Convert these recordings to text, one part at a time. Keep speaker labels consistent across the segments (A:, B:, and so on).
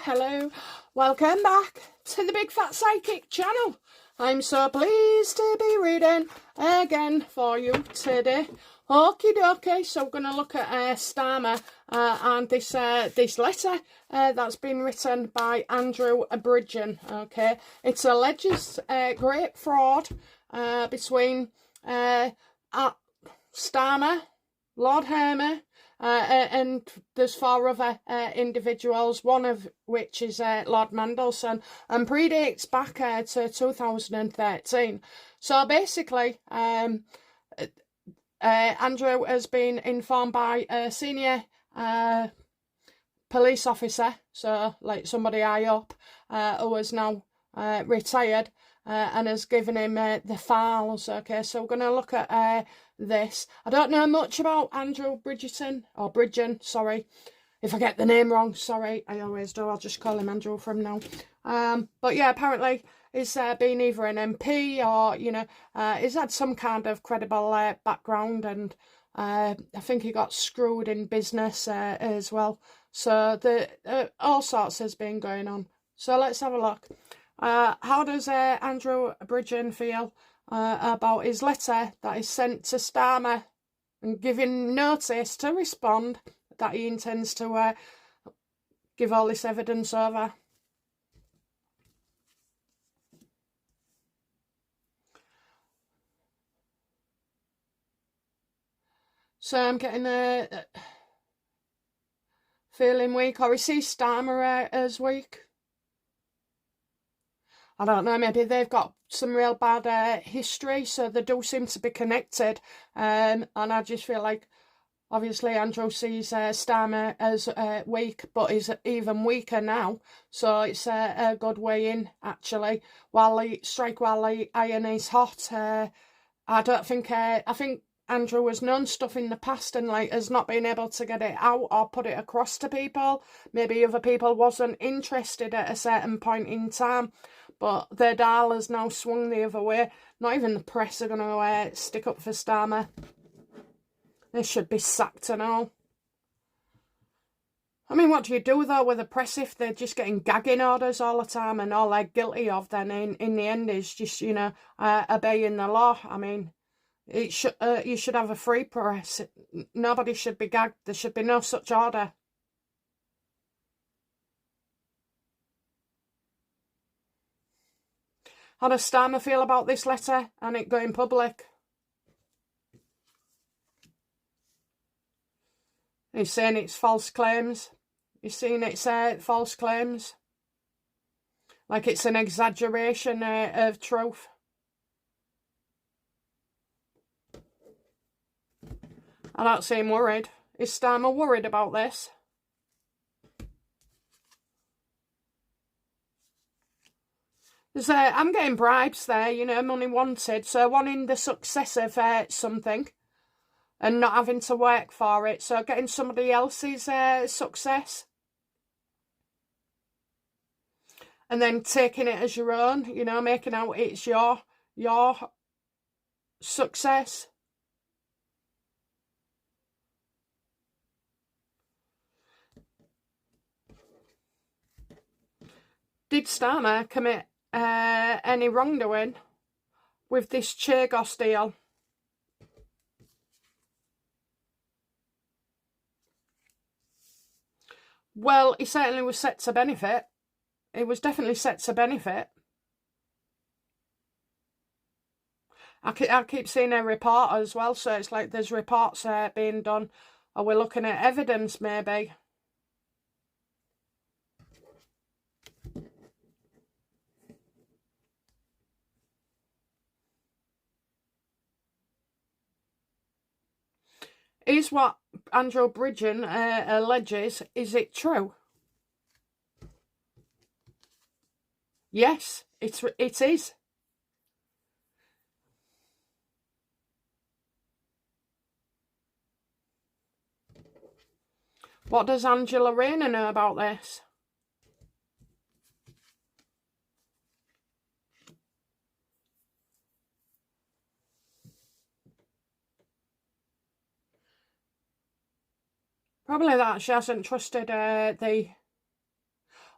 A: hello. Welcome back to the Big Fat Psychic channel. I'm so pleased to be reading again for you today. Okie dokie, so we're going to look at Starmer and this letter that's been written by Andrew Bridgen. Okay, it alleges great fraud between Starmer, Lord Hermer, and there's 4 other individuals, one of which is Lord Mandelson, and predates back to 2013. So basically, Andrew has been informed by a senior police officer, so like somebody high up, who is now retired, and has given him the files. Okay, so we're going to look at this. I don't know much about Andrew Bridgen, sorry. If I get the name wrong, sorry, I always do. I'll just call him Andrew from now. But yeah, apparently he's been either an MP or, you know, he's had some kind of credible background, and I think he got screwed in business as well. So the all sorts has been going on. So let's have a look. How does Andrew Bridgen feel about his letter that is sent to Starmer and giving notice to respond that he intends to give all this evidence over? So I'm getting feeling weak, or is he Starmer as weak? I don't know, maybe they've got some real bad history, so they do seem to be connected. And I just feel like, obviously, Andrew sees Starmer as weak, but he's even weaker now. So it's a good way in, actually. While the iron is hot, I don't think, I think Andrew has known stuff in the past and like has not been able to get it out or put it across to people. Maybe other people wasn't interested at a certain point in time. But their dial has now swung the other way. Not even the press are going to stick up for Starmer. They should be sacked and all. I mean, what do you do, though, with the press if they're just getting gagging orders all the time, and all they're guilty of then in the end is just, you know, obeying the law? I mean, you should have a free press. Nobody should be gagged. There should be no such order. How does Starmer feel about this letter and it going public? He's saying it's false claims. He's saying it's false claims. Like it's an exaggeration of truth. I don't seem worried. Is Starmer worried about this? I'm getting bribes there, you know, money wanted. So wanting the success of something and not having to work for it. So getting somebody else's success and then taking it as your own, you know, making out it's your success. Did Starmer commit any wrongdoing with this Chagos deal? Well, he certainly was set to benefit. It was definitely set to benefit. I keep seeing a report as well, so it's like there's reports being done. Are we looking at evidence, maybe? Is what Andrew Bridgen alleges, is it true? Yes, it is. What does Angela Rayner know about this? Probably that she hasn't trusted the...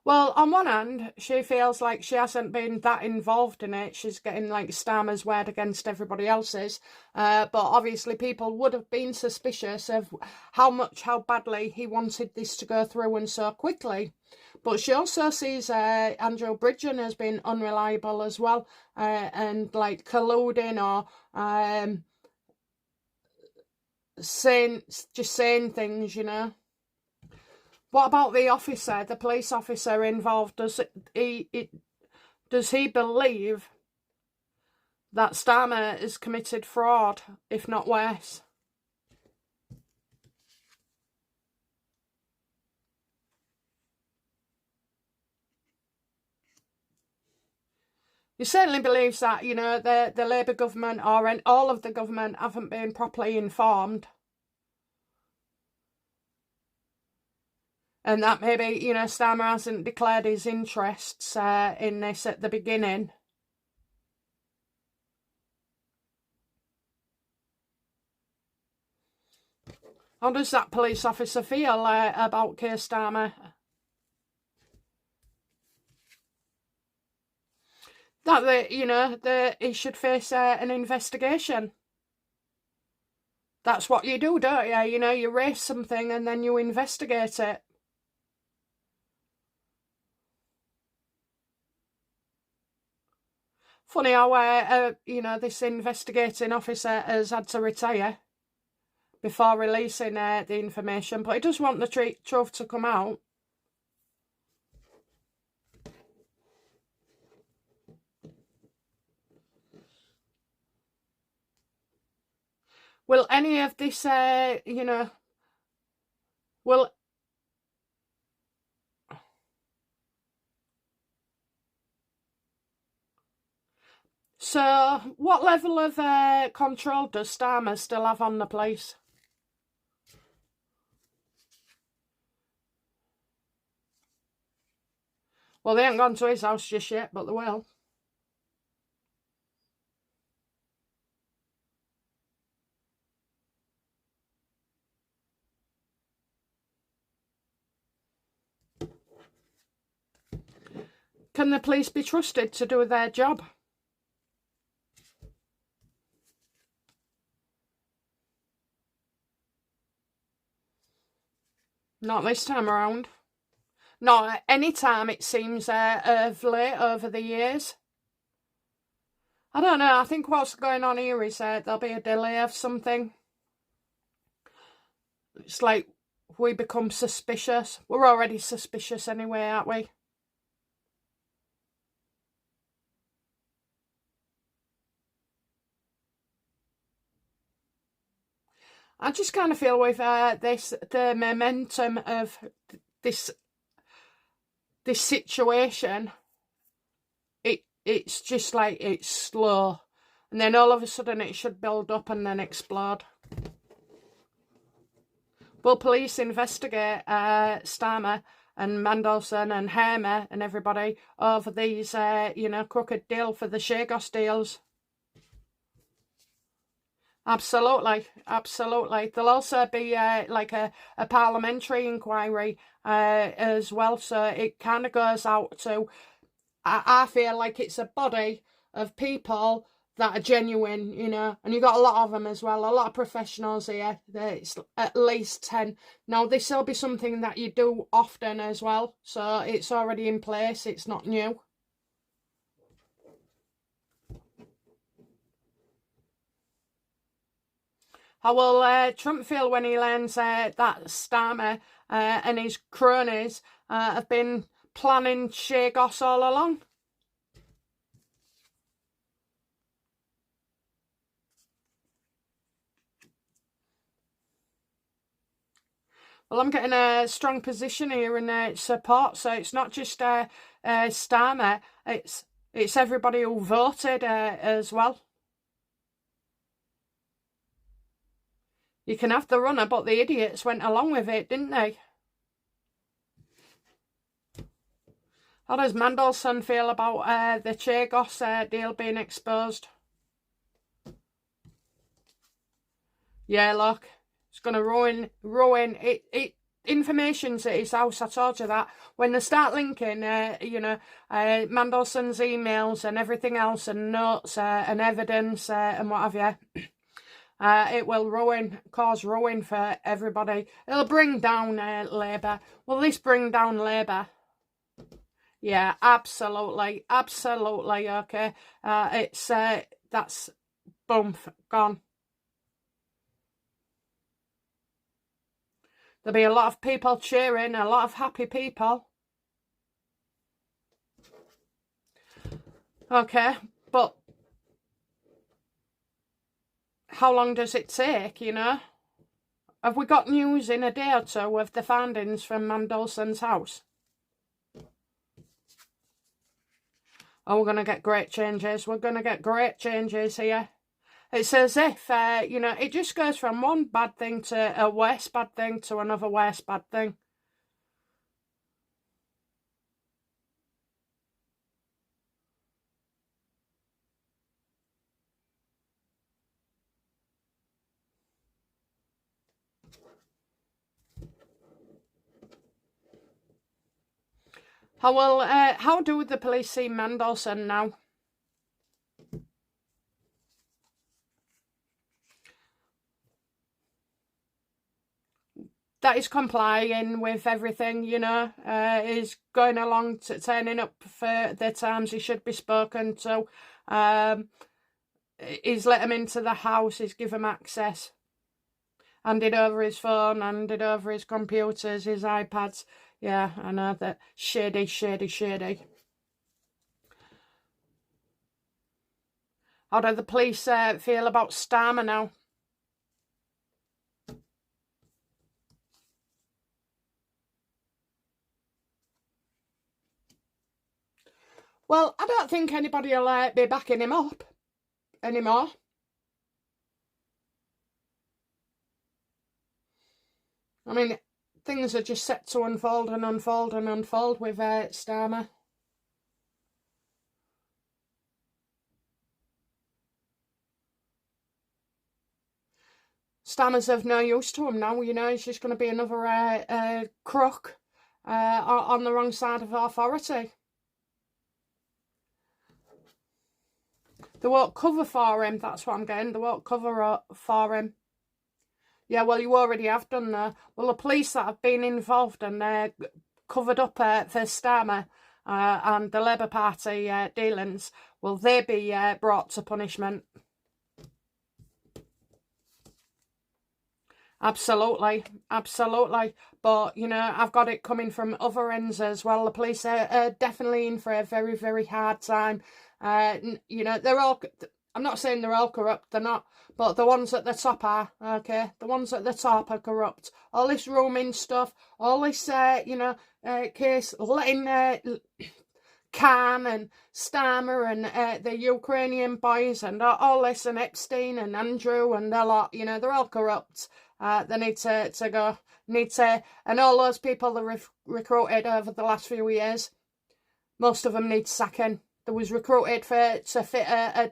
A: Well, on one hand, she feels like she hasn't been that involved in it. She's getting like Starmer's word against everybody else's. But obviously people would have been suspicious of how badly he wanted this to go through and so quickly. But she also sees Andrew Bridgen as being unreliable as well, and like colluding or saying things, you know. What about the officer, the police officer involved? Does he believe that Starmer has committed fraud, if not worse? He certainly believes that, you know, the Labour government or all of the government haven't been properly informed. And that maybe, you know, Starmer hasn't declared his interests in this at the beginning. How does that police officer feel about Keir Starmer? That you know, he should face an investigation. That's what you do, don't you? You know, you raise something and then you investigate it. Funny how, you know, this investigating officer has had to retire before releasing the information, but he does want the truth to come out. Will any of this, you know, will... So, what level of control does Starmer still have on the place? Well, they ain't gone to his house just yet, but they will. Can the police be trusted to do their job? Not this time around. Not any time, it seems, of late over the years. I don't know. I think what's going on here is there'll be a delay of something. It's like we become suspicious. We're already suspicious anyway, aren't we? I just kind of feel with the momentum of this situation, it's just like it's slow, and then all of a sudden it should build up and then explode. Will police investigate Starmer and Mandelson and Hamer and everybody over these, you know, crooked deal for the Chagos deals? Absolutely, absolutely. There'll also be like a parliamentary inquiry as well, so it kind of goes out to, I feel like it's a body of people that are genuine, you know, and you've got a lot of them as well, a lot of professionals here. It's at least 10. Now, this will be something that you do often as well, so it's already in place, it's not new. How will Trump feel when he learns that Starmer and his cronies have been planning Chagos all along? Well, I'm getting a strong position here in support, so it's not just Starmer, it's everybody who voted as well. You can have the runner, but the idiots went along with it, didn't they? How does Mandelson feel about the Chagos deal being exposed? Yeah, look, it's going to ruin it. information's at his house. I told you that. When they start linking, Mandelson's emails and everything else and notes and evidence and what have you, it will cause ruin for everybody. It'll bring down Labour. Will this bring down Labour? Yeah, absolutely, absolutely. Okay, that's boom, gone. There'll be a lot of people cheering, a lot of happy people. Okay, but how long does it take, you know? Have we got news in a day or two of the findings from Mandelson's house? Oh, we're going to get great changes. We're going to get great changes here. It's as if, it just goes from one bad thing to a worse bad thing to another worse bad thing. How do the police see Mandelson now? That is complying with everything, is going along to turning up for the times he should be spoken to. He's let him into the house, he's given him access. Handed over his phone, handed over his computers, his iPads. Yeah, I know that. Shady, shady, shady. How do the police feel about Starmer now? Well, I don't think anybody will be backing him up anymore. I mean, things are just set to unfold and unfold and unfold with Starmer. Starmer's of no use to him now, he's just going to be another crook on the wrong side of authority. They won't cover for him, that's what I'm getting. They won't cover for him. Yeah, well, you already have done that. Well, the police that have been involved and covered up for Starmer and the Labour Party dealings, will they be brought to punishment? Absolutely, absolutely. But, I've got it coming from other ends as well. The police are definitely in for a very, very hard time. They're all... I'm not saying they're all corrupt, they're not, but the ones at the top are, okay? The ones at the top are corrupt. All this roaming stuff, all this, case, letting Khan and Starmer and the Ukrainian boys and all this and Epstein and Andrew and a lot, they're all corrupt. They need to go, and all those people they've recruited over the last few years, most of them need sacking. They was recruited to fit a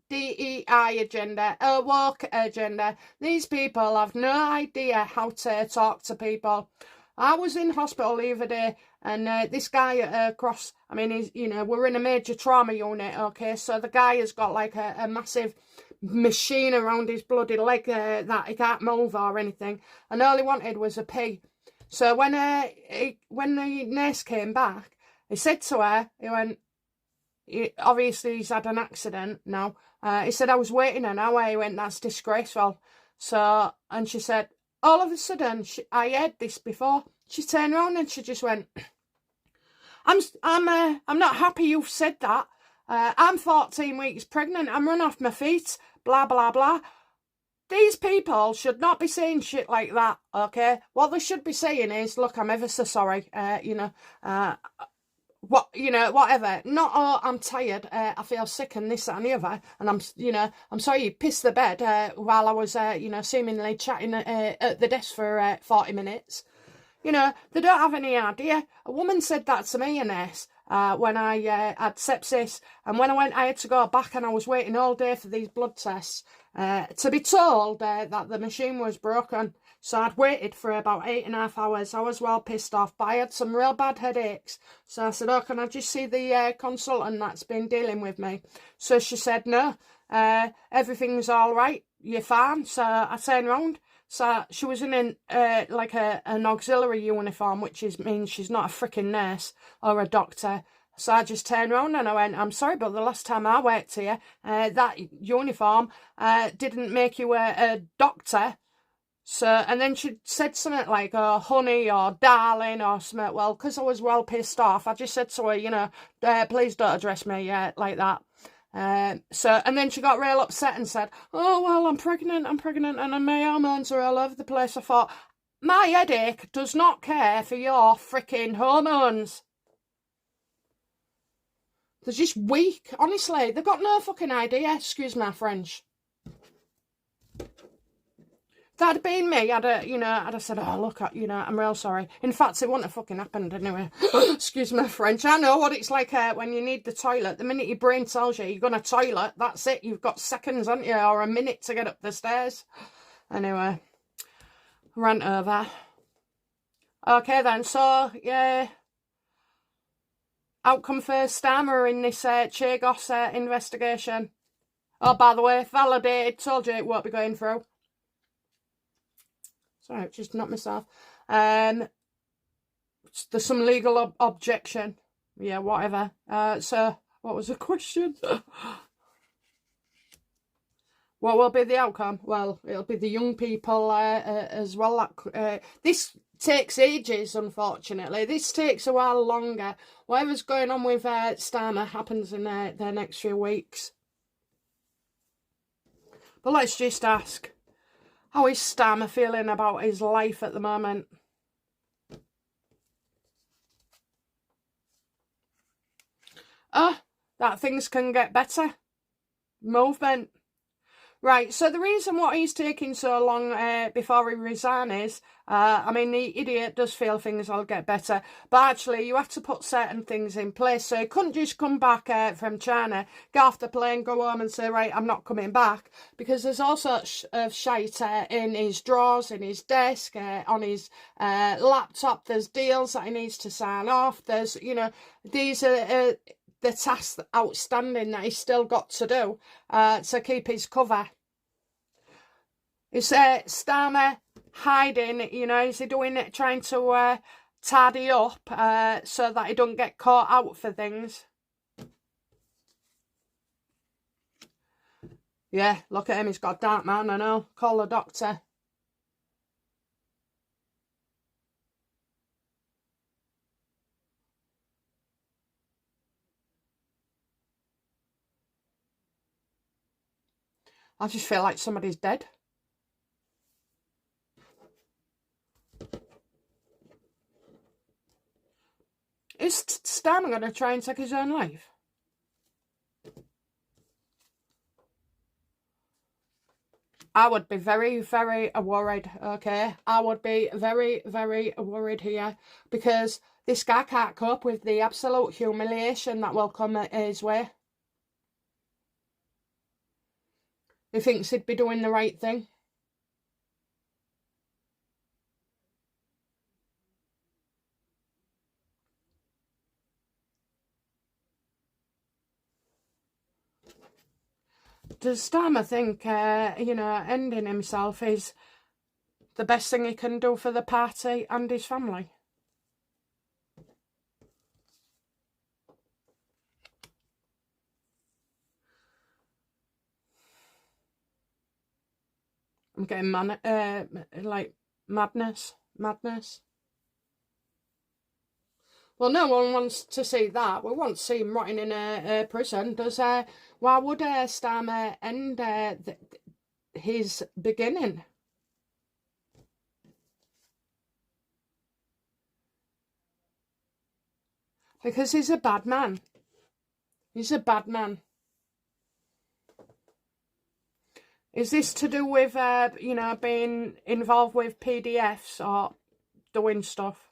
A: DEI agenda, a woke agenda. These people have no idea how to talk to people. I was in hospital the other day, and this guy across, he's, we're in a major trauma unit, okay? So the guy has got like a massive machine around his bloody leg that he can't move or anything, and all he wanted was a pee. So when the nurse came back, he said to her, he went, obviously he's had an accident now. He said, I was waiting an hour. He went, that's disgraceful. So, and she said, all of a sudden, I heard this before. She turned around and she just went, I'm not happy you've said that. I'm 14 weeks pregnant. I'm run off my feet. Blah, blah, blah. These people should not be saying shit like that, okay? What they should be saying is, look, I'm ever so sorry, whatever. Not, oh, I'm tired, I feel sick and this, that and the other, and I'm sorry you pissed the bed while I was, seemingly chatting at the desk for 40 minutes. They don't have any idea. A woman said that to me, a nurse, when I had sepsis, and when I had to go back and I was waiting all day for these blood tests, to be told that the machine was broken. So I'd waited for about 8.5 hours. I was well pissed off, but I had some real bad headaches. So I said, oh, can I just see the consultant that's been dealing with me? So she said, no, everything's all right. You're fine. So I turned round. So she was in like an auxiliary uniform, which means she's not a freaking nurse or a doctor. So I just turned around and I went, I'm sorry, but the last time I worked here, that uniform didn't make you a doctor. So, and then she said something like, oh, honey, or darling, or something. Well, because I was well pissed off, I just said to her, you know, please don't address me like that. So, and then she got real upset and said, oh, well, I'm pregnant, and my hormones are all over the place. I thought, my headache does not care for your freaking hormones. They're just weak, honestly. They've got no fucking idea, excuse my French. If that had been me, I'd have said, oh, look, I'm real sorry. In fact, it wouldn't have fucking happened anyway. Excuse my French. I know what it's like when you need the toilet. The minute your brain tells you you're going to toilet, that's it. You've got seconds, haven't you, or a minute to get up the stairs. Anyway, rant over. Okay then, so, yeah. Outcome for Starmer in this Chagos investigation. Oh, by the way, validated. Told you it won't be going through. Sorry, just not myself. There's some legal objection. Yeah, whatever. So, what was the question? What will be the outcome? Well, it'll be the young people as well. This takes ages, unfortunately. This takes a while longer. Whatever's going on with Starmer happens in the next few weeks. But let's just ask, how is Starmer feeling about his life at the moment? That things can get better. Movement. Right, so the reason what he's taking so long before he resigns, I mean, the idiot does feel things will get better, but actually you have to put certain things in place. So he couldn't just come back from China, get off the plane, go home and say, right, I'm not coming back, because there's all sorts of shite in his drawers, in his desk, on his laptop. There's deals that he needs to sign off. There's, these are the tasks outstanding that he's still got to do to keep his cover. Is Starmer hiding, is he doing it, trying to tidy up so that he don't get caught out for things? Yeah, look at him, he's got a dark man, I know. Call the doctor. I just feel like somebody's dead. Is Starmer going to try and take his own life? I would be very, very worried, okay? I would be very, very worried here, because this guy can't cope with the absolute humiliation that will come his way. He thinks he'd be doing the right thing. Does Starmer think, ending himself is the best thing he can do for the party and his family? I'm getting madness. Well, no one wants to see that. We want to see him rotting in a prison. Why would Starmer end his beginning? Because he's a bad man. He's a bad man. Is this to do with, being involved with PDFs or doing stuff?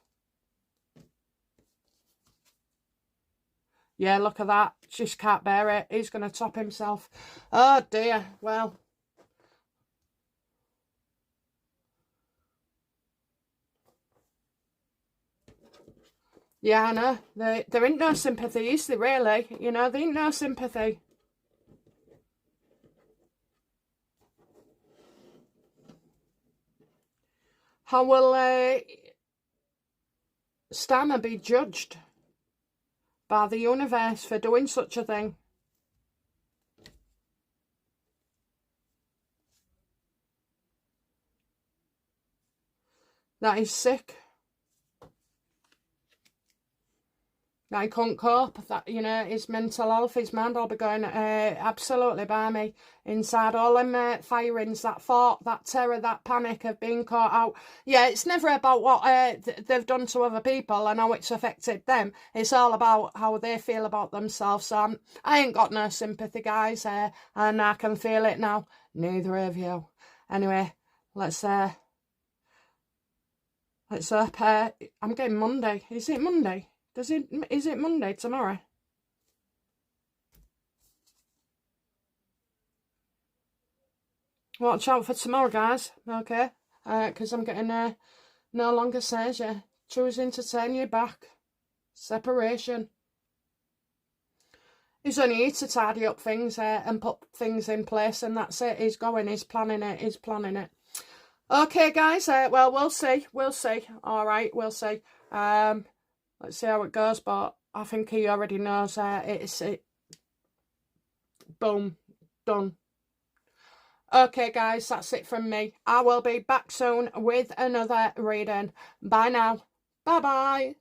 A: Yeah, look at that. Just can't bear it. He's going to top himself. Oh, dear. Well. Yeah, I know. There ain't no sympathy, is there really? You know, there ain't no sympathy. How will Starmer be judged by the universe for doing such a thing? That is sick. That he couldn't cope. That, you know, his mental health, his mind will be going absolutely by me. Inside all them firings, that thought, that terror, that panic of being caught out. Yeah, it's never about what they've done to other people and how it's affected them. It's all about how they feel about themselves. So I ain't got no sympathy, guys, and I can feel it now. Neither of you. Anyway, let's hope. I'm getting Monday. Is it Monday? Is it Monday tomorrow? Watch out for tomorrow, guys. Okay, because I'm getting no longer says you choosing to turn your back. Separation. He's only here to tidy up things and put things in place, and that's it. He's going. He's planning it. He's planning it. Okay, guys. Well, we'll see. We'll see. All right, we'll see. Let's see how it goes. But I think he already knows. Boom, done. Okay, guys, that's it from me. I will be back soon with another reading. Bye now. Bye bye.